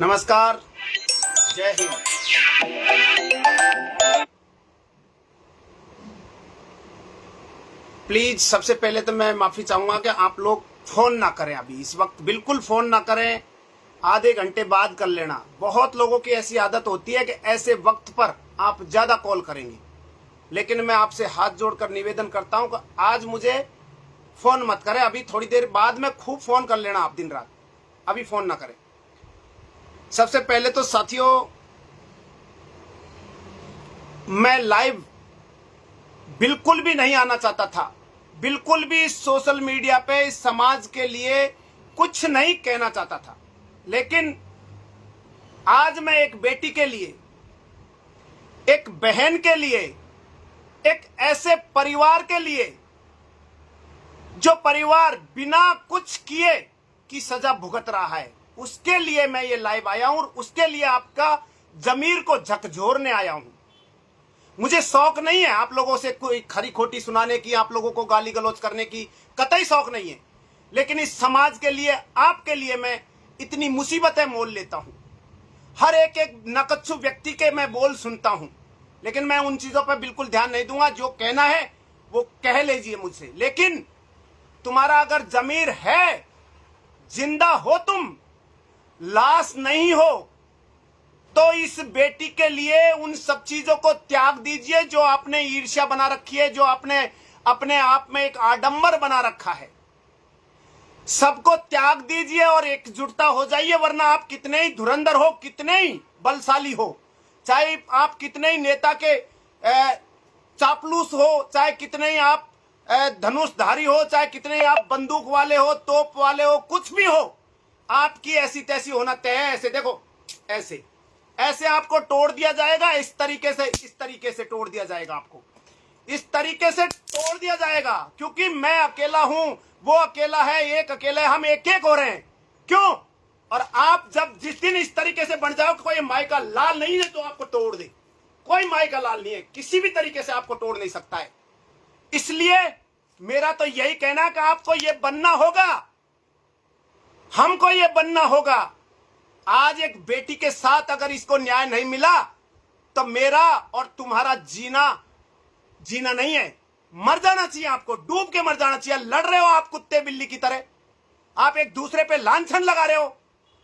नमस्कार, जय हिंद। प्लीज सबसे पहले तो मैं माफी चाहूंगा कि आप लोग फोन ना करें, अभी इस वक्त बिल्कुल फोन ना करें, आधे घंटे बाद कर लेना। बहुत लोगों की ऐसी आदत होती है कि ऐसे वक्त पर आप ज्यादा कॉल करेंगे, लेकिन मैं आपसे हाथ जोड़कर निवेदन करता हूं कि आज मुझे फोन मत करें। अभी थोड़ी देर बाद में खूब फोन कर लेना आप दिन रात, अभी फोन ना करें। सबसे पहले तो साथियों, मैं लाइव बिल्कुल भी नहीं आना चाहता था, बिल्कुल भी सोशल मीडिया पे इस समाज के लिए कुछ नहीं कहना चाहता था, लेकिन आज मैं एक बेटी के लिए, एक बहन के लिए, एक ऐसे परिवार के लिए जो परिवार बिना कुछ किए की सजा भुगत रहा है, उसके लिए मैं ये लाइव आया हूं और उसके लिए आपका जमीर को झकझोरने आया हूं। मुझे शौक नहीं है आप लोगों से कोई खरी खोटी सुनाने की, आप लोगों को गाली गलौज करने की, कतई शौक नहीं है, लेकिन इस समाज के लिए, आपके लिए मैं इतनी मुसीबतें मोल लेता हूं। हर एक एक नकच्चू व्यक्ति के मैं बोल सुनता हूं, लेकिन मैं उन चीजों पर बिल्कुल ध्यान नहीं दूंगा। जो कहना है वो कह लीजिए मुझसे, लेकिन तुम्हारा अगर जमीर है, जिंदा हो, तुम लाश नहीं हो, तो इस बेटी के लिए उन सब चीजों को त्याग दीजिए जो आपने ईर्ष्या बना रखी है, जो आपने अपने आप में एक आडंबर बना रखा है। सबको त्याग दीजिए और एकजुटता हो जाइए, वरना आप कितने ही धुरंधर हो, कितने ही बलशाली हो, चाहे आप कितने ही नेता के चापलूस हो, चाहे कितने ही आप धनुषधारी हो, चाहे कितने ही आप बंदूक वाले हो, तोप वाले हो, कुछ भी हो, आपकी ऐसी तैसी होना तय है। ऐसे देखो, ऐसे ऐसे आपको तोड़ दिया जाएगा, इस तरीके से तोड़ दिया जाएगा, आपको इस तरीके से तोड़ दिया जाएगा, क्योंकि मैं अकेला हूं, वो अकेला है, एक अकेला है, हम एक एक हो रहे हैं। क्यों? और आप जब जिस दिन इस तरीके से बन जाओ, कोई माई का लाल नहीं है तो आपको तोड़ दे, कोई माई का लाल नहीं है, किसी भी तरीके से आपको तोड़ नहीं सकता है। इसलिए मेरा तो यही कहना है कि आपको ये बनना होगा, हमको ये बनना होगा। आज एक बेटी के साथ अगर इसको न्याय नहीं मिला तो मेरा और तुम्हारा जीना नहीं है, मर जाना चाहिए, आपको डूब के मर जाना चाहिए। लड़ रहे हो आप कुत्ते बिल्ली की तरह, आप एक दूसरे पे लांछन लगा रहे हो,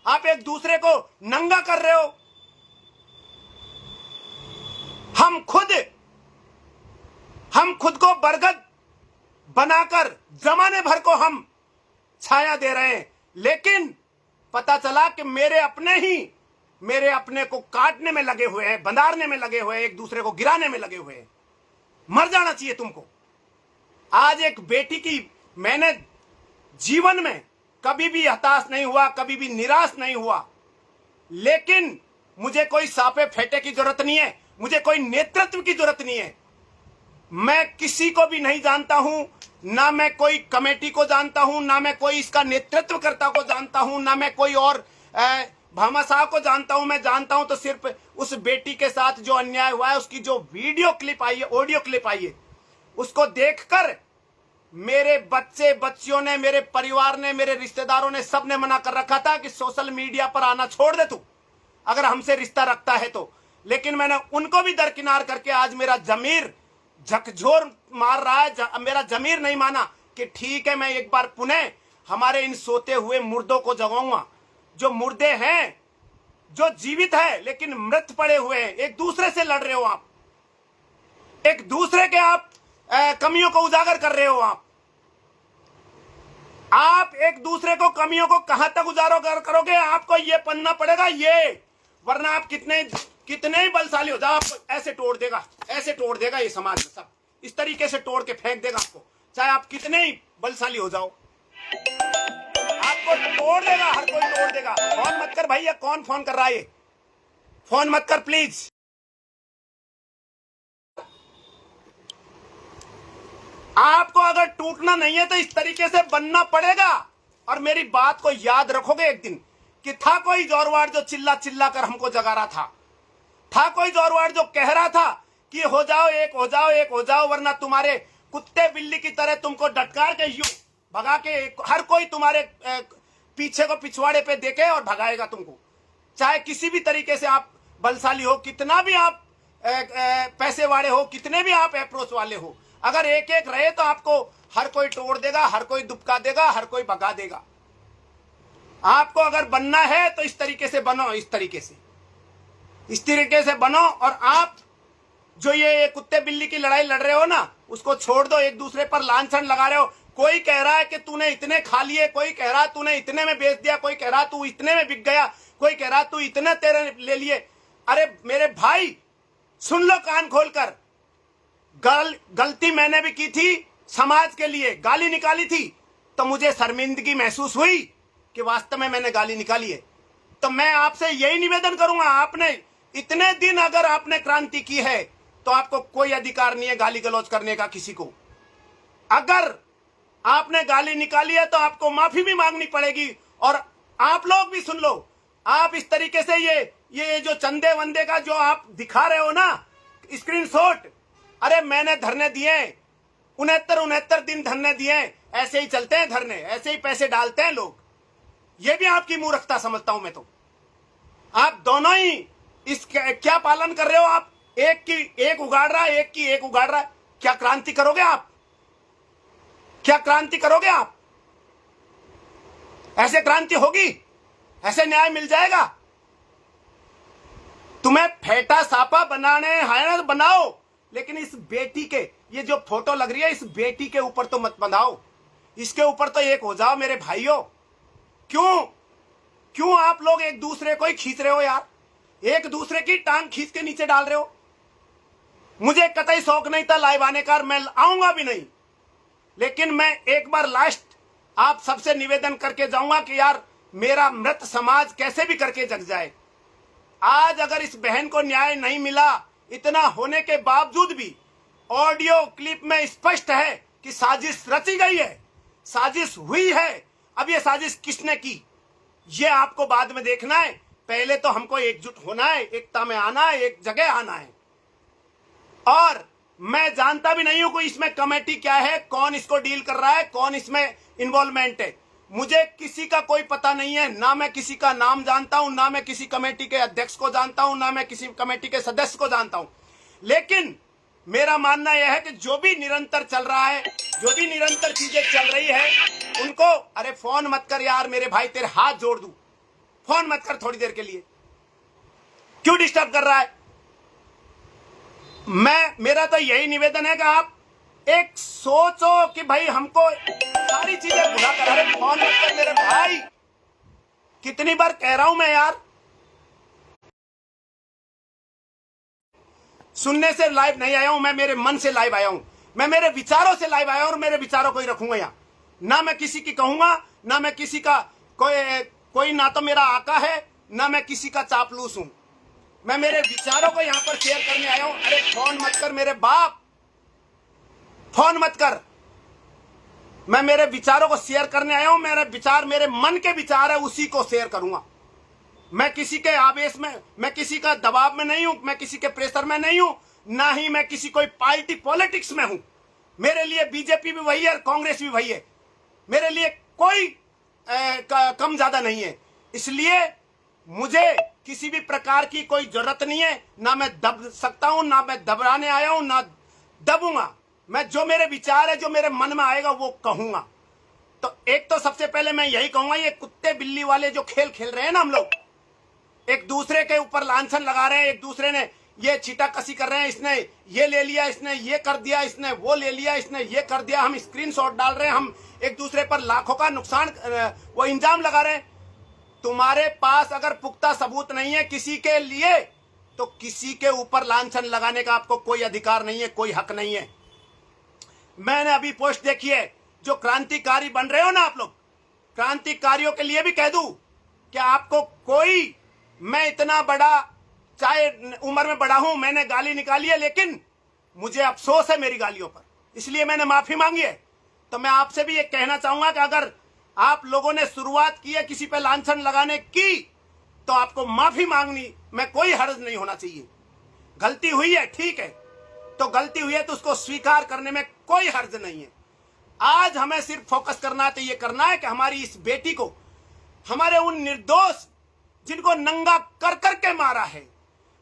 आप एक दूसरे को नंगा कर रहे हो। हम खुद को बरगद बनाकर जमाने भर को हम छाया दे रहे हैं, लेकिन पता चला कि मेरे अपने को काटने में लगे हुए हैं, बंधारने में लगे हुए हैं, एक दूसरे को गिराने में लगे हुए हैं। मर जाना चाहिए तुमको। आज एक बेटी की, मैंने जीवन में कभी भी हताश नहीं हुआ, कभी भी निराश नहीं हुआ, लेकिन मुझे कोई सापे फेटे की जरूरत नहीं है, मुझे कोई नेतृत्व की जरूरत नहीं है। मैं किसी को भी नहीं जानता हूं, ना मैं कोई कमेटी को जानता हूं, ना मैं कोई इसका नेतृत्व करता को जानता हूं, ना मैं कोई और भामाशाह को जानता हूं। मैं जानता हूं तो सिर्फ उस बेटी के साथ जो अन्याय हुआ है, उसकी जो वीडियो क्लिप आई है, ऑडियो क्लिप आई है, उसको देखकर मेरे बच्चियों ने, मेरे परिवार ने, मेरे रिश्तेदारों ने, सबने मना कर रखा था कि सोशल मीडिया पर आना छोड़ दे तू, अगर हमसे रिश्ता रखता है तो। लेकिन मैंने उनको भी दरकिनार करके आज मेरा जमीर झकझोर मार रहा है। मेरा जमीर नहीं माना कि ठीक है, मैं एक बार पुनः हमारे इन सोते हुए मुर्दों को जगाऊंगा, जो मुर्दे हैं, जो जीवित है लेकिन मृत पड़े हुए हैं। एक दूसरे से लड़ रहे हो आप, एक दूसरे के आप कमियों को उजागर कर रहे हो। आप एक दूसरे को कमियों को कहां तक उजागर करोगे? आपको ये पन्ना पड़ेगा ये, वरना आप कितने ही बलशाली हो जाओ, आपको ऐसे तोड़ देगा ये समाज में, सब इस तरीके से तोड़ के फेंक देगा आपको, चाहे आप कितने ही बलशाली हो जाओ, आपको तोड़ देगा, हर कोई तोड़ देगा। फोन मत कर भैया, कौन फोन कर रहा है? फोन मत कर प्लीज। आपको अगर टूटना नहीं है तो इस तरीके से बनना पड़ेगा। और मेरी बात को याद रखोगे एक दिन, कि था कोई जोरवार जो चिल्ला चिल्ला कर हमको जगा रहा था कोई जोरवार जो कह रहा था कि हो जाओ, एक हो जाओ, वरना तुम्हारे कुत्ते बिल्ली की तरह तुमको डटकार के यूं भगा के हर कोई तुम्हारे पीछे को पिछवाड़े पे देखे और भगाएगा तुमको। चाहे किसी भी तरीके से आप बलशाली हो, कितना भी आप पैसे वाले हो, कितने भी आप अप्रोच वाले हो, अगर एक एक रहे तो आपको हर कोई तोड़ देगा, हर कोई दुबका देगा, हर कोई भगा देगा। आपको अगर बनना है तो इस तरीके से बनो, इस तरीके से बनो। और आप जो ये कुत्ते बिल्ली की लड़ाई लड़ रहे हो ना, उसको छोड़ दो। एक दूसरे पर लांछन लगा रहे हो। कोई कह रहा है कि तूने इतने खा लिए, कोई कह रहा तूने इतने में बेच दिया, कोई कह रहा तू इतने में बिक गया, कोई कह रहा तू इतने तेरे ले लिए। अरे मेरे भाई सुन लो कान खोलकर, गलती मैंने भी की थी, समाज के लिए गाली निकाली थी, तो मुझे शर्मिंदगी महसूस हुई कि वास्तव में मैंने गाली निकाली है। तो मैं आपसे यही निवेदन करूंगा, आपने इतने दिन अगर आपने क्रांति की है तो आपको कोई अधिकार नहीं है गाली गलौज करने का किसी को। अगर आपने गाली निकाली है तो आपको माफी भी मांगनी पड़ेगी। और आप लोग भी सुन लो, आप इस तरीके से ये जो चंदे वंदे का जो आप दिखा रहे हो ना स्क्रीनशॉट, अरे मैंने धरने दिए 69 दिन धरने दिए, ऐसे ही चलते हैं धरने, ऐसे ही पैसे डालते हैं लोग। ये भी आपकी मूर्खता समझता हूं मैं। तो आप दोनों ही इस क्या पालन कर रहे हो आप? एक की एक उगाड़ रहा है, एक की एक उगाड़ रहा है। क्या क्रांति करोगे आप? क्या क्रांति करोगे आप? ऐसे क्रांति होगी? ऐसे न्याय मिल जाएगा? तुम्हें फेटा सापा बनाने हैं ना, बनाओ, लेकिन इस बेटी के ये जो फोटो लग रही है, इस बेटी के ऊपर तो मत बंधाओ। इसके ऊपर तो एक हो जाओ मेरे भाइयों। क्यों आप लोग एक दूसरे को ही खींच रहे हो यार? एक दूसरे की टांग खींच के नीचे डाल रहे हो। मुझे कतई शौक नहीं था लाइव आने का, मैं आऊंगा भी नहीं, लेकिन मैं एक बार लास्ट आप सबसे निवेदन करके जाऊंगा कि यार मेरा मृत समाज कैसे भी करके जग जाए। आज अगर इस बहन को न्याय नहीं मिला, इतना होने के बावजूद भी ऑडियो क्लिप में स्पष्ट है कि साजिश रची गई है, साजिश हुई है। अब ये साजिश किसने की, ये आपको बाद में देखना है। पहले तो हमको एकजुट होना है, एकता में आना है, एक जगह आना है। और मैं जानता भी नहीं हूं कोई इसमें कमेटी क्या है, कौन इसको डील कर रहा है, कौन इसमें इन्वॉल्वमेंट है, मुझे किसी का कोई पता नहीं है। ना मैं किसी का नाम जानता हूं, ना मैं किसी कमेटी के अध्यक्ष को जानता हूं, ना मैं किसी कमेटी के सदस्य को जानता हूं। लेकिन मेरा मानना यह है कि जो भी निरंतर चल रहा है, जो भी निरंतर चीजें चल रही है, उनको अरे फोन मत कर यार मेरे भाई, तेरे हाथ जोड़ दूं, फोन मत कर थोड़ी देर के लिए, क्यों डिस्टर्ब कर रहा है? मेरा तो यही निवेदन है कि आप एक सोचो कि भाई हमको सारी चीजें भुला कर, अरे फोन मत कर मेरे भाई, कितनी बार कह रहा हूं मैं यार। सुनने से लाइव नहीं आया हूं मैं, मेरे मन से लाइव आया हूं, मैं मेरे विचारों से लाइव आया हूं और मेरे विचारों को ही रखूंगा यहां। ना मैं किसी की कहूंगा, ना मैं किसी का कोई ना तो मेरा आका है, ना मैं किसी का चापलूस हूं। मैं मेरे विचारों को यहां पर शेयर करने आया हूं। अरे फोन मत कर मेरे बाप, फोन मत कर। मैं मेरे विचारों को शेयर करने आया हूं। मेरे विचार मेरे मन के विचार है, उसी को शेयर करूंगा। मैं किसी के आवेश में, मैं किसी का दबाव में नहीं हूं, मैं किसी के प्रेशर में नहीं हूं, ना ही मैं किसी कोई पार्टी पॉलिटिक्स में हूं। मेरे लिए बीजेपी भी वही है, कांग्रेस भी वही है। मेरे लिए कोई कम ज्यादा नहीं है। इसलिए मुझे किसी भी प्रकार की कोई जरूरत नहीं है, ना मैं दब सकता हूं, ना मैं दबाने आया हूं, ना दबूंगा। मैं जो मेरे विचार है, जो मेरे मन में आएगा वो कहूंगा। तो एक तो सबसे पहले मैं यही कहूंगा, ये कुत्ते बिल्ली वाले जो खेल खेल रहे हैं ना हम लोग, एक दूसरे के ऊपर लांछन लगा रहे हैं, एक दूसरे ने ये छीटा कसी कर रहे हैं, इसने ये ले लिया, इसने ये कर दिया, इसने वो ले लिया, इसने ये कर दिया, हम स्क्रीनशॉट डाल रहे हैं, हम एक दूसरे पर लाखों का नुकसान वो इंजाम लगा रहे हैं। तुम्हारे पास अगर पुख्ता सबूत नहीं है किसी के लिए, तो किसी के ऊपर लांछन लगाने का आपको कोई अधिकार नहीं है, कोई हक नहीं है। मैंने अभी पोस्ट देखी है, जो क्रांतिकारी बन रहे हो ना आप लोग, क्रांतिकारियों के लिए भी कह दूं कि आपको कोई, मैं इतना बड़ा, चाहे उम्र में बड़ा हूं, मैंने गाली निकाली है, लेकिन मुझे अफसोस है मेरी गालियों पर, इसलिए मैंने माफी मांगी है। तो मैं आपसे भी ये कहना चाहूंगा कि अगर आप लोगों ने शुरुआत की है किसी पे लांछन लगाने की, तो आपको माफी मांगनी में कोई हर्ज नहीं होना चाहिए। गलती हुई है, ठीक है, तो गलती हुई है तो उसको स्वीकार करने में कोई हर्ज नहीं है। आज हमें सिर्फ फोकस करना है, तो ये करना है कि हमारी इस बेटी को, हमारे उन निर्दोष जिनको नंगा कर करके मारा है,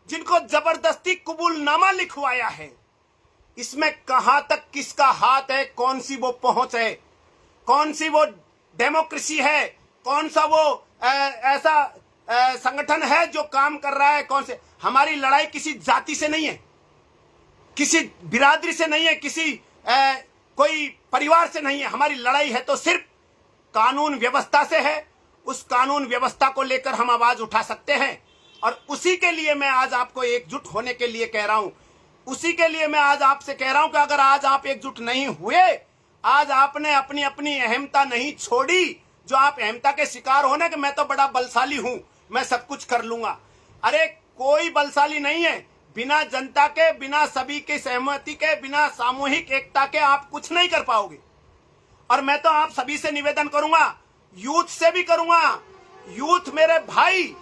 जिनको जबरदस्ती कबूलनामा लिखवाया है, इसमें कहां तक किसका हाथ है? कौन सी वो पहुंच है? कौन सी वो डेमोक्रेसी है? कौन सा वो ऐसा संगठन है जो काम कर रहा है? कौन से? हमारी लड़ाई किसी जाति से नहीं है, किसी बिरादरी से नहीं है, किसी कोई परिवार से नहीं है। हमारी लड़ाई है तो सिर्फ कानून व्यवस्था से है। उस कानून व्यवस्था को लेकर हम आवाज उठा सकते हैं और उसी के लिए मैं आज आपको एकजुट होने के लिए कह रहा हूं। उसी के लिए मैं आज आपसे कह रहा हूं कि अगर आज आप एकजुट नहीं हुए, आज आपने अपनी अपनी अहमता नहीं छोड़ी, जो आप अहमता के शिकार होने कि मैं तो बड़ा बलशाली हूं, मैं सब कुछ कर लूंगा। अरे कोई बलशाली नहीं है। बिना जनता के, बिना सभी की सहमति के, बिना सामूहिक एकता के आप कुछ नहीं कर पाओगे। और मैं तो आप सभी से निवेदन करूंगा, यूथ से भी करूंगा, यूथ मेरे भाई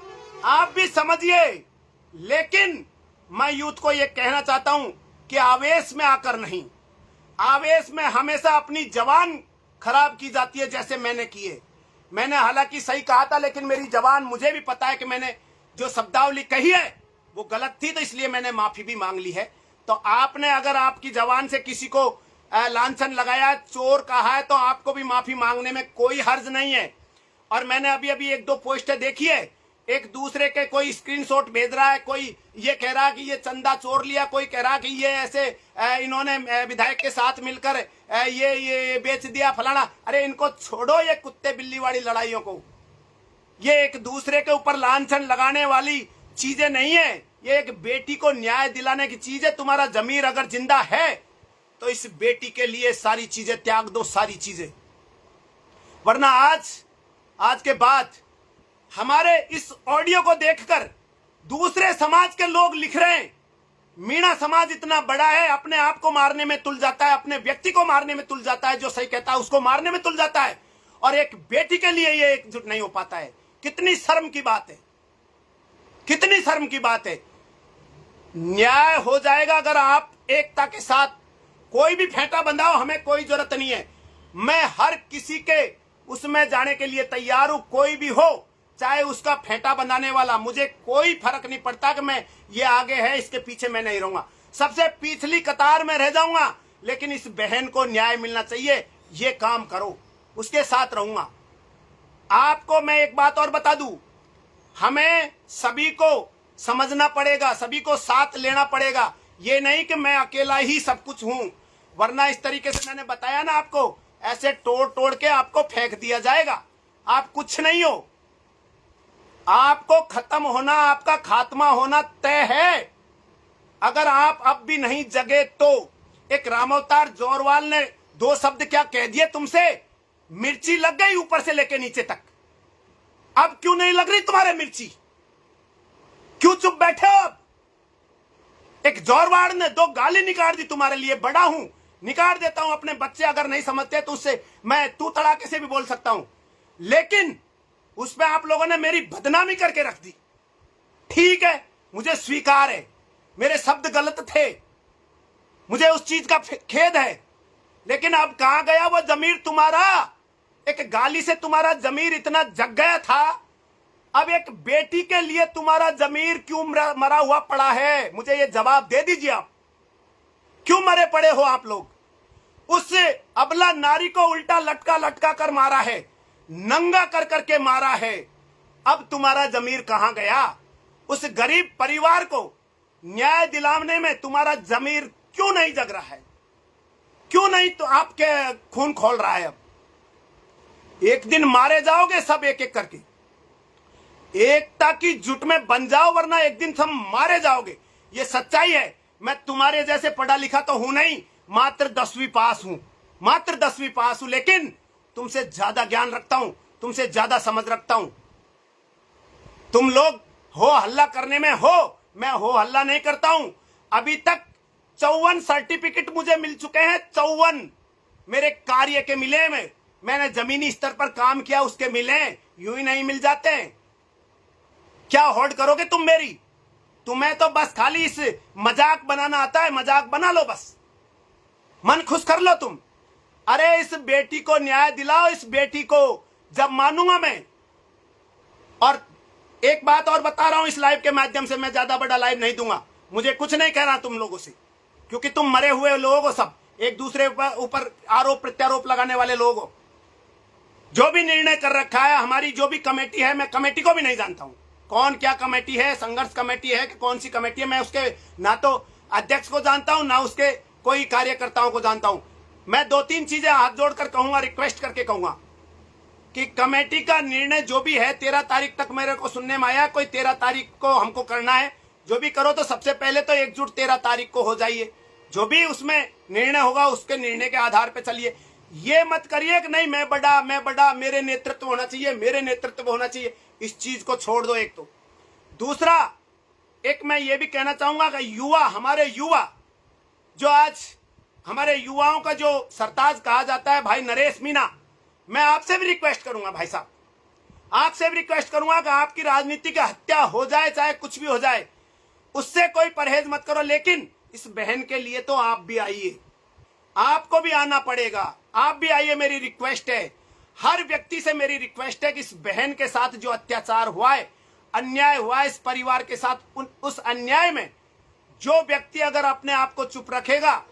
आप भी समझिए, लेकिन मैं यूथ को यह कहना चाहता हूं कि आवेश में आकर नहीं, आवेश में हमेशा अपनी जवान खराब की जाती है, जैसे मैंने किए। मैंने हालांकि सही कहा था, लेकिन मेरी जवान, मुझे भी पता है कि मैंने जो शब्दावली कही है वो गलत थी, तो इसलिए मैंने माफी भी मांग ली है। तो आपने अगर आपकी जवान से किसी को लांछन लगाया, चोर कहा है, तो आपको भी माफी मांगने में कोई हर्ज नहीं है। और मैंने अभी अभी एक दो पोस्टें देखी है, एक दूसरे के कोई स्क्रीनशॉट भेज रहा है, कोई ये कह रहा है कि ये चंदा चोर लिया, कोई कह रहा है कि ये ऐसे इन्होंने विधायक के साथ मिलकर ये बेच दिया फलाना। अरे इनको छोड़ो, ये कुत्ते बिल्ली वाली लड़ाइयों को। ये एक दूसरे के ऊपर लांछन लगाने वाली चीजें नहीं है, ये एक बेटी को न्याय दिलाने की चीज है। तुम्हारा जमीर अगर जिंदा है तो इस बेटी के लिए सारी चीजें त्याग दो, सारी चीजें। वरना आज के बाद हमारे इस ऑडियो को देखकर दूसरे समाज के लोग लिख रहे हैं, मीणा समाज इतना बड़ा है, अपने आप को मारने में तुल जाता है, अपने व्यक्ति को मारने में तुल जाता है, जो सही कहता है उसको मारने में तुल जाता है, और एक बेटी के लिए ये एकजुट नहीं हो पाता है। कितनी शर्म की बात है, कितनी शर्म की बात है। न्याय हो जाएगा अगर आप एकता के साथ कोई भी फेंटा बंधाओ, हमें कोई जरूरत नहीं है। मैं हर किसी के उसमें जाने के लिए तैयार हूं, कोई भी हो, चाहे उसका फेंटा बंधाने वाला, मुझे कोई फर्क नहीं पड़ता कि मैं ये आगे है इसके पीछे मैं नहीं रहूंगा, सबसे पिछली कतार में रह जाऊंगा, लेकिन इस बहन को न्याय मिलना चाहिए, ये काम करो, उसके साथ रहूंगा। आपको मैं एक बात और बता दूं, हमें सभी को समझना पड़ेगा, सभी को साथ लेना पड़ेगा। ये नहीं कि मैं अकेला ही सब कुछ हूं, वरना इस तरीके से मैंने बताया ना आपको, ऐसे तोड़ तोड़ के आपको फेंक दिया जाएगा। आप कुछ नहीं हो, आपको खत्म होना, आपका खात्मा होना तय है। अगर आप अब भी नहीं जगे तो एक रामावतार जोरवाल ने 2 शब्द क्या कह दिए तुमसे, मिर्ची लग गई ऊपर से लेके नीचे तक। अब क्यों नहीं लग रही तुम्हारे मिर्ची? क्यों चुप बैठे हो? अब एक जोरवाड़ ने 2 गाली निकाल दी तुम्हारे लिए, बड़ा हूं, निकाल देता हूं। अपने बच्चे अगर नहीं समझते तो उससे मैं तू तड़ाके से भी बोल सकता हूं, लेकिन उसमें आप लोगों ने मेरी बदनामी करके रख दी। ठीक है, मुझे स्वीकार है, मेरे शब्द गलत थे, मुझे उस चीज का खेद है, लेकिन अब कहां गया वो जमीर तुम्हारा? एक गाली से तुम्हारा जमीर इतना जग गया था, अब एक बेटी के लिए तुम्हारा जमीर क्यों मरा हुआ पड़ा है? मुझे ये जवाब दे दीजिए। आप क्यों मरे पड़े हो आप लोग? उस अबला नारी को उल्टा लटका लटका कर मारा है, नंगा कर करके मारा है, अब तुम्हारा जमीर कहां गया? उस गरीब परिवार को न्याय दिलाने में तुम्हारा जमीर क्यों नहीं जग रहा है? क्यों नहीं तो आपके खून खोल रहा है? अब एक दिन मारे जाओगे सब एक एक करके, एकता की जुट में बन जाओ, वरना एक दिन सब मारे जाओगे। ये सच्चाई है। मैं तुम्हारे जैसे पढ़ा लिखा तो हूं नहीं, मात्र 10वीं पास हूं, मात्र 10वीं पास हूं, लेकिन तुमसे ज्यादा ज्ञान रखता हूं, तुमसे ज्यादा समझ रखता हूं। तुम लोग हो हल्ला करने में हो, मैं हो हल्ला नहीं करता हूं। अभी तक 54 सर्टिफिकेट मुझे मिल चुके हैं, 54 मेरे कार्य के मिले, मैंने जमीनी स्तर पर काम किया उसके मिले, यूं ही नहीं मिल जाते हैं। क्या होड़ करोगे तुम मेरी? तुम्हें तो बस खाली इस मजाक बनाना आता है, मजाक बना लो, बस मन खुश कर लो तुम। अरे इस बेटी को न्याय दिलाओ, इस बेटी को जब मानूंगा मैं, और एक बात और बता रहा हूं इस लाइव के माध्यम से, मैं ज्यादा बड़ा लाइव नहीं दूंगा, मुझे कुछ नहीं कह रहा तुम लोगों से, क्योंकि तुम मरे हुए लोग हो, सब एक दूसरे ऊपर आरोप प्रत्यारोप लगाने वाले लोग हो। जो भी निर्णय कर रखा है, हमारी जो भी कमेटी है, मैं कमेटी को भी नहीं जानता हूं कौन क्या कमेटी है, संघर्ष कमेटी है कि कौन सी कमेटी है, मैं उसके ना तो अध्यक्ष को जानता हूं ना उसके कोई कार्यकर्ताओं को जानता हूं। मैं 2-3 चीजें हाथ जोड़कर कहूंगा, रिक्वेस्ट करके कहूंगा कि कमेटी का निर्णय जो भी है 13 तारीख तक मेरे को सुनने में आया, कोई 13 तारीख को हमको करना है। जो भी करो तो सबसे पहले तो एकजुट 13 तारीख को हो जाइए, जो भी उसमें निर्णय होगा उसके निर्णय के आधार पर चलिए। ये मत करिए कि नहीं मैं बड़ा, मेरे नेतृत्व होना चाहिए, मेरे नेतृत्व होना चाहिए, इस चीज को छोड़ दो। एक तो दूसरा, एक मैं ये भी कहना चाहूंगा कि हमारे युवा जो आज हमारे युवाओं का जो सरताज कहा जाता है भाई नरेश मीणा, मैं आपसे भी रिक्वेस्ट करूंगा भाई साहब, आपसे भी रिक्वेस्ट करूंगा कि आपकी राजनीति की हत्या हो जाए चाहे कुछ भी हो जाए, उससे कोई परहेज मत करो, लेकिन इस बहन के लिए तो आप भी आइए, आपको भी आना पड़ेगा, आप भी आइए। मेरी रिक्वेस्ट है, हर व्यक्ति से मेरी रिक्वेस्ट है कि इस बहन के साथ जो अत्याचार हुआ है, अन्याय हुआ है इस परिवार के साथ, उस अन्याय में जो व्यक्ति अगर अपने आप को चुप रखेगा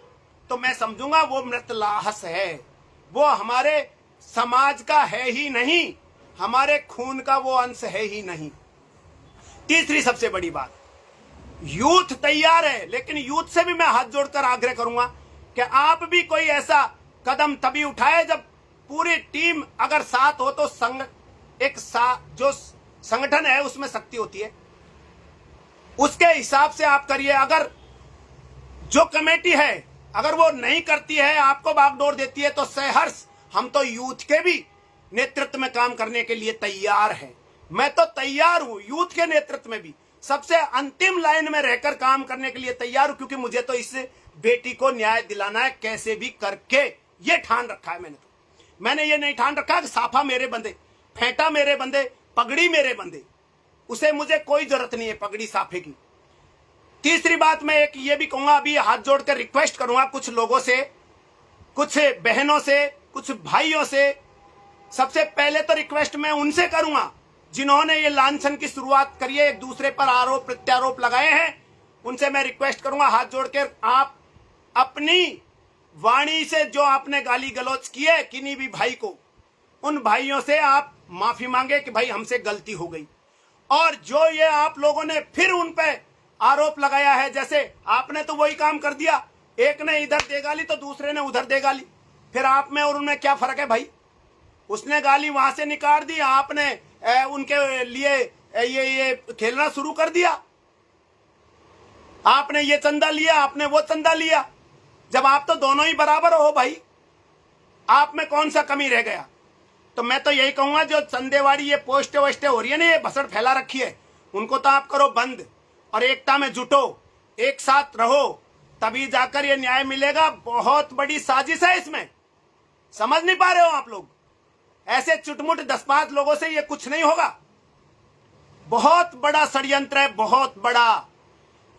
तो मैं समझूंगा वो मृतलाहस है, वो हमारे समाज का है ही नहीं, हमारे खून का वो अंश है ही नहीं। तीसरी सबसे बड़ी बात, यूथ तैयार है, लेकिन यूथ से भी मैं हाथ जोड़कर आग्रह करूंगा कि आप भी कोई ऐसा कदम तभी उठाए जब पूरी टीम अगर साथ हो तो जो संगठन है उसमें शक्ति होती है, उसके हिसाब से आप करिए। अगर जो कमेटी है अगर वो नहीं करती है, आपको बागडोर देती है, तो सहर्ष हम तो यूथ के भी नेतृत्व में काम करने के लिए तैयार हैं। मैं तो तैयार हूं, यूथ के नेतृत्व में भी सबसे अंतिम लाइन में रहकर काम करने के लिए तैयार हूं, क्योंकि मुझे तो इस बेटी को न्याय दिलाना है कैसे भी करके, ये ठान रखा है मैंने ये नहीं ठान रखा कि साफा मेरे बंदे, फेंटा मेरे बंदे, पगड़ी मेरे बंदे, उसे मुझे कोई जरूरत नहीं है पगड़ी साफे की। तीसरी बात मैं एक ये भी कहूंगा, अभी हाथ जोड़कर रिक्वेस्ट करूंगा कुछ लोगों से, कुछ बहनों से, कुछ भाइयों से। सबसे पहले तो रिक्वेस्ट मैं उनसे करूंगा जिन्होंने ये लांछन की शुरुआत करी है, एक दूसरे पर आरोप प्रत्यारोप लगाए हैं, उनसे मैं रिक्वेस्ट करूंगा हाथ जोड़कर, आप अपनी वाणी से जो आपने गाली गलौज की है किन्हीं भी भाई को, उन भाइयों से आप माफी मांगे कि भाई हमसे गलती हो गई। और जो ये आप लोगों ने फिर उन पे आरोप लगाया है, जैसे आपने तो वही काम कर दिया, एक ने इधर दे गाली तो दूसरे ने उधर दे गाली, फिर आप में और उनमें क्या फर्क है भाई? उसने गाली वहां से निकाल दी, आपने उनके लिए ये खेलना शुरू कर दिया, आपने ये चंदा लिया, आपने वो चंदा लिया, जब आप तो दोनों ही बराबर हो भाई, आप में कौन सा कमी रह गया? तो मैं तो यही कहूंगा जो चंदेवाड़ी ये पोस्टे वोस्टे हो रही है ना, ये भसड़ फैला रखी है, उनको तो आप करो बंद और एकता में जुटो, एक साथ रहो, तभी जाकर ये न्याय मिलेगा। बहुत बड़ी साजिश है इसमें, समझ नहीं पा रहे हो आप लोग? ऐसे चुटमुट 10-5 लोगों से ये कुछ नहीं होगा, बहुत बड़ा षड्यंत्र है, बहुत बड़ा।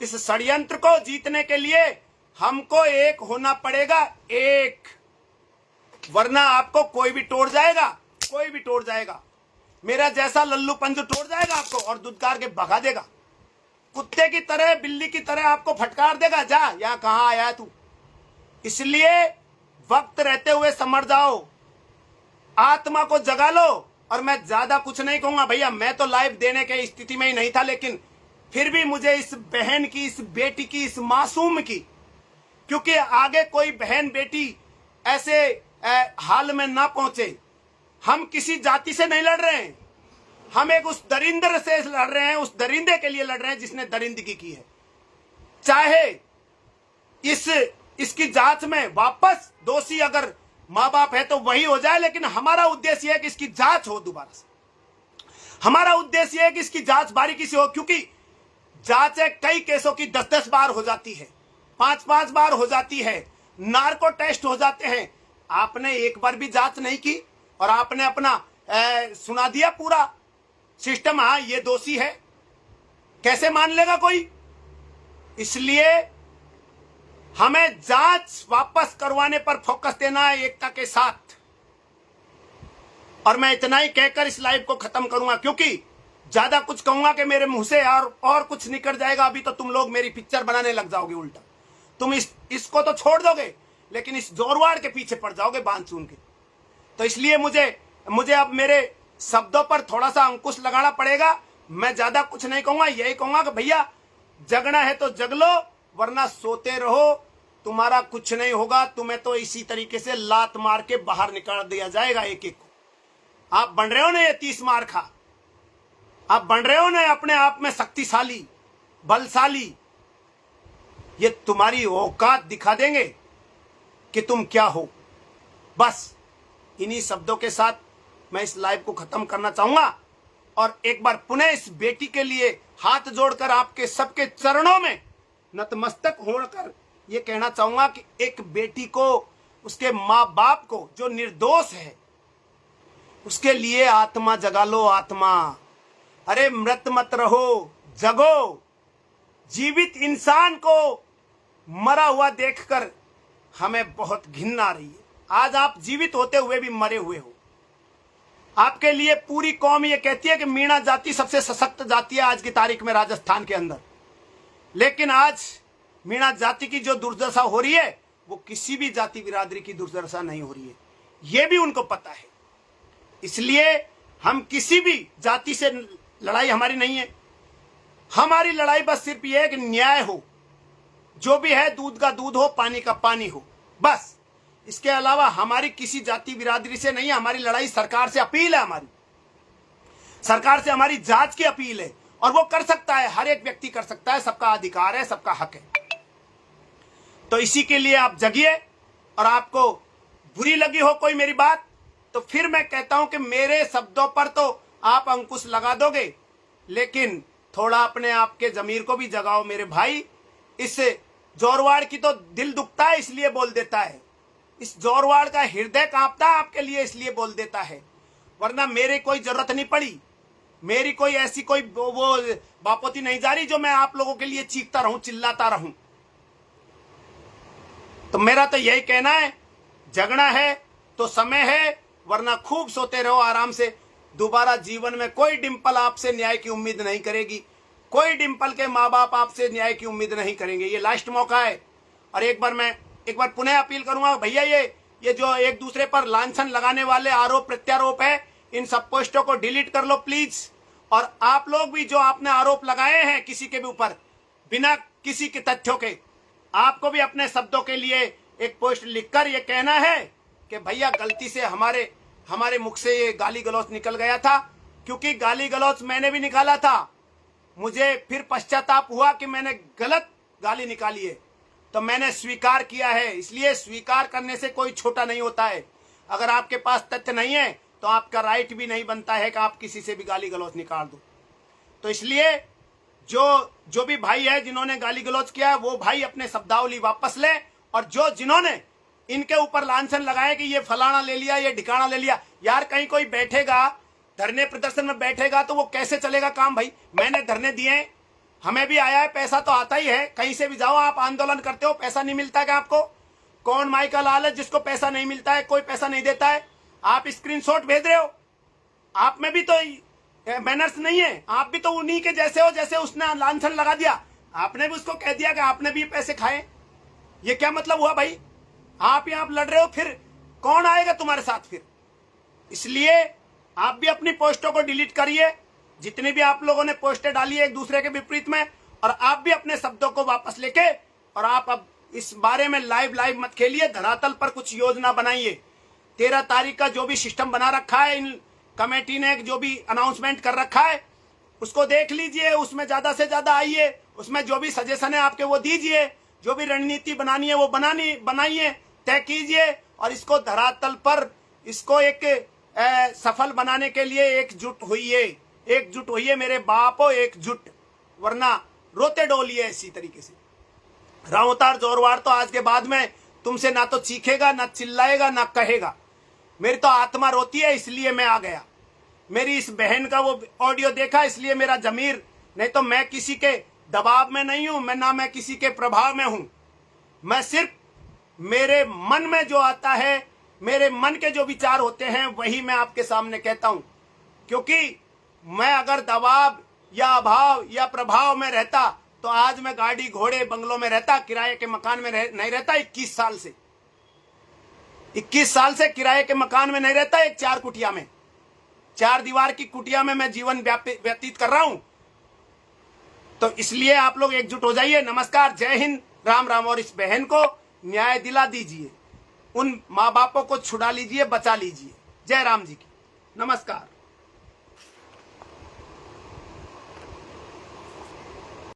इस षड्यंत्र को जीतने के लिए हमको एक होना पड़ेगा, एक, वरना आपको कोई भी तोड़ जाएगा, कोई भी तोड़ जाएगा, मेरा जैसा लल्लू पंजू तोड़ जाएगा आपको और दुदकार के भगा देगा, कुत्ते की तरह बिल्ली की तरह आपको फटकार देगा, जा यहां कहां आया है तू। इसलिए वक्त रहते हुए समझ जाओ, आत्मा को जगा लो। और मैं ज्यादा कुछ नहीं कहूंगा भैया, मैं तो लाइव देने के स्थिति में ही नहीं था, लेकिन फिर भी मुझे इस बहन की, इस बेटी की, इस मासूम की, क्योंकि आगे कोई बहन बेटी ऐसे हाल में ना पहुंचे। हम किसी जाति से नहीं लड़ रहे हैं, हम एक उस दरिंदर से लड़ रहे हैं, उस दरिंदे के लिए लड़ रहे हैं जिसने दरिंदगी की है। चाहे इसकी जांच में वापस दोषी अगर माँ बाप है तो वही हो जाए, लेकिन हमारा उद्देश्य है कि इसकी जांच हो दोबारा से, हमारा उद्देश्य है कि इसकी जांच बारीकी से हो, क्योंकि जांचें कई केसों की 10-10 बार हो जाती है, 5-5 बार हो जाती है, नार्को टेस्ट हो जाते हैं। आपने एक बार भी जांच नहीं की और आपने अपना सुना दिया पूरा सिस्टम, हाँ ये दोषी है, कैसे मान लेगा कोई? इसलिए हमें जांच वापस करवाने पर फोकस देना है एकता के साथ। और मैं इतना ही कहकर इस लाइव को खत्म करूंगा, क्योंकि ज्यादा कुछ कहूंगा कि मेरे मुंह से और कुछ निकल जाएगा, अभी तो तुम लोग मेरी पिक्चर बनाने लग जाओगे उल्टा। तुम इसको तो छोड़ दोगे, लेकिन इस जोरवाड़ के पीछे पड़ जाओगे बांध सुन के। तो इसलिए मुझे अब मेरे शब्दों पर थोड़ा सा अंकुश लगाना पड़ेगा। मैं ज्यादा कुछ नहीं कहूंगा, यही कहूंगा कि भैया जगना है तो जग लो, वरना सोते रहो, तुम्हारा कुछ नहीं होगा। तुम्हें तो इसी तरीके से लात मार के बाहर निकाल दिया जाएगा एक एक को। आप बन रहे हो ना ये 30 मार खा, आप बन रहे हो ना अपने आप में शक्तिशाली बलशाली, ये तुम्हारी औकात दिखा देंगे कि तुम क्या हो। बस इन्हीं शब्दों के साथ मैं इस लाइव को खत्म करना चाहूंगा और एक बार पुनः इस बेटी के लिए हाथ जोड़कर आपके सबके चरणों में नतमस्तक होकर ये कहना चाहूंगा कि एक बेटी को, उसके माँ बाप को जो निर्दोष है, उसके लिए आत्मा जगा लो। आत्मा, अरे मृत मत रहो, जगो। जीवित इंसान को मरा हुआ देखकर हमें बहुत घिन्ना आ रही है। आज आप जीवित होते हुए भी मरे हुए हो। आपके लिए पूरी कौम ये कहती है कि मीणा जाति सबसे सशक्त जाति है आज की तारीख में राजस्थान के अंदर, लेकिन आज मीणा जाति की जो दुर्दशा हो रही है वो किसी भी जाति बिरादरी की दुर्दशा नहीं हो रही है, ये भी उनको पता है। इसलिए हम किसी भी जाति से लड़ाई हमारी नहीं है। हमारी लड़ाई बस सिर्फ ये है कि न्याय हो, जो भी है दूध का दूध हो, पानी का पानी हो, बस। इसके अलावा हमारी किसी जाति बिरादरी से नहीं है। हमारी लड़ाई सरकार से अपील है, हमारी सरकार से हमारी जांच की अपील है, और वो कर सकता है, हर एक व्यक्ति कर सकता है, सबका अधिकार है, सबका हक है। तो इसी के लिए आप जगिए। और आपको बुरी लगी हो कोई मेरी बात, तो फिर मैं कहता हूं कि मेरे शब्दों पर तो आप अंकुश लगा दोगे, लेकिन थोड़ा अपने आप के जमीर को भी जगाओ मेरे भाई। इस जोरवाड़ की तो दिल दुखता है इसलिए बोल देता है, इस जोरवाड़ का हृदय कांपता है आपके लिए इसलिए बोल देता है, वरना मेरे कोई जरूरत नहीं पड़ी। मेरी कोई ऐसी कोई वो बापोती नहीं जा रही जो मैं आप लोगों के लिए चीखता रहूं, चिल्लाता रहूं। तो मेरा तो यही कहना है, जगना है तो समय है, वरना खूब सोते रहो आराम से। दोबारा जीवन में कोई डिंपल आपसे न्याय की उम्मीद नहीं करेगी, कोई डिंपल के माँ बाप आपसे न्याय की उम्मीद नहीं करेंगे। ये लास्ट मौका है। और एक बार पुनः अपील करूंगा, भैया ये जो एक दूसरे पर लांछन लगाने वाले आरोप प्रत्यारोप है, इन सब पोस्टों को डिलीट कर लो प्लीज। और आप लोग भी जो आपने आरोप लगाए हैं किसी के भी ऊपर बिना किसी के तथ्यों के, आपको भी अपने शब्दों के लिए एक पोस्ट लिखकर ये कहना है कि भैया गलती से हमारे मुख से ये गाली गलौज निकल गया था, क्योंकि गाली गलौज मैंने भी निकाला था। मुझे फिर पश्चाताप हुआ कि मैंने गलत गाली निकाली है, तो मैंने स्वीकार किया है। इसलिए स्वीकार करने से कोई छोटा नहीं होता है। अगर आपके पास तथ्य नहीं है तो आपका राइट भी नहीं बनता है कि आप किसी से भी गाली गलौज निकाल दो। तो इसलिए जो भी भाई है जिन्होंने गाली गलौज किया है, वो भाई अपने शब्दावली वापस ले। और जिन्होंने इनके ऊपर लांछन लगाए कि ये फलाना ले लिया, ये ठिकाना ले लिया, यार कहीं कोई बैठेगा धरने प्रदर्शन में बैठेगा तो वो कैसे चलेगा काम भाई। मैंने धरने दिए, हमें भी आया है, पैसा तो आता ही है। कहीं से भी जाओ आप आंदोलन करते हो, पैसा नहीं मिलता क्या आपको? कौन माई का लाल है जिसको पैसा नहीं मिलता है? कोई पैसा नहीं देता है। आप स्क्रीनशॉट भेज रहे हो, आप में भी तो मैनर्स नहीं है, आप भी तो उन्हीं के जैसे हो जैसे उसने लांछन लगा दिया, आपने भी उसको कह दिया कि आपने भी पैसे खाए। ये क्या मतलब हुआ भाई? आप यहाँ लड़ रहे हो, फिर कौन आएगा तुम्हारे साथ फिर? इसलिए आप भी अपनी पोस्टों को डिलीट करिए, जितनी भी आप लोगों ने पोस्टें डाली है एक दूसरे के विपरीत में, और आप भी अपने शब्दों को वापस लेके, और आप अब इस बारे में लाइव मत खेलिए, धरातल पर कुछ योजना बनाइए। 13 तारीख का जो भी सिस्टम बना रखा है, इन कमेटी ने जो भी अनाउंसमेंट कर रखा है उसको देख लीजिए, उसमें ज्यादा से ज्यादा आइए, उसमें जो भी सजेशन है आपके वो दीजिए, जो भी रणनीति बनानी है वो बनाइए, तय कीजिए, और इसको धरातल पर इसको एक सफल बनाने के लिए एकजुट होइए मेरे बापो, एकजुट, वरना रोते डोलिए इसी तरीके से। रावतार जोरवार तो आज के बाद में तुमसे ना तो चीखेगा, ना चिल्लाएगा, ना कहेगा। मेरी तो आत्मा रोती है इसलिए मैं आ गया। मेरी इस बहन का वो ऑडियो देखा इसलिए मेरा जमीर, नहीं तो मैं किसी के दबाव में नहीं हूं, मैं किसी के प्रभाव में हूं। मैं सिर्फ मेरे मन में जो आता है, मेरे मन के जो विचार होते हैं वही मैं आपके सामने कहता हूं। क्योंकि मैं अगर दबाव या अभाव या प्रभाव में रहता तो आज मैं गाड़ी घोड़े बंगलों में रहता, किराए के मकान में नहीं रहता। 21 साल से 21 साल से किराए के मकान में नहीं रहता, एक 4 कुटिया में, 4 दीवार की कुटिया में मैं जीवन व्यतीत कर रहा हूं। तो इसलिए आप लोग एकजुट हो जाइए। नमस्कार, जय हिंद, राम राम। और इस बहन को न्याय दिला दीजिए, उन माँ बापों को छुड़ा लीजिए, बचा लीजिए। जय राम जी की। नमस्कार।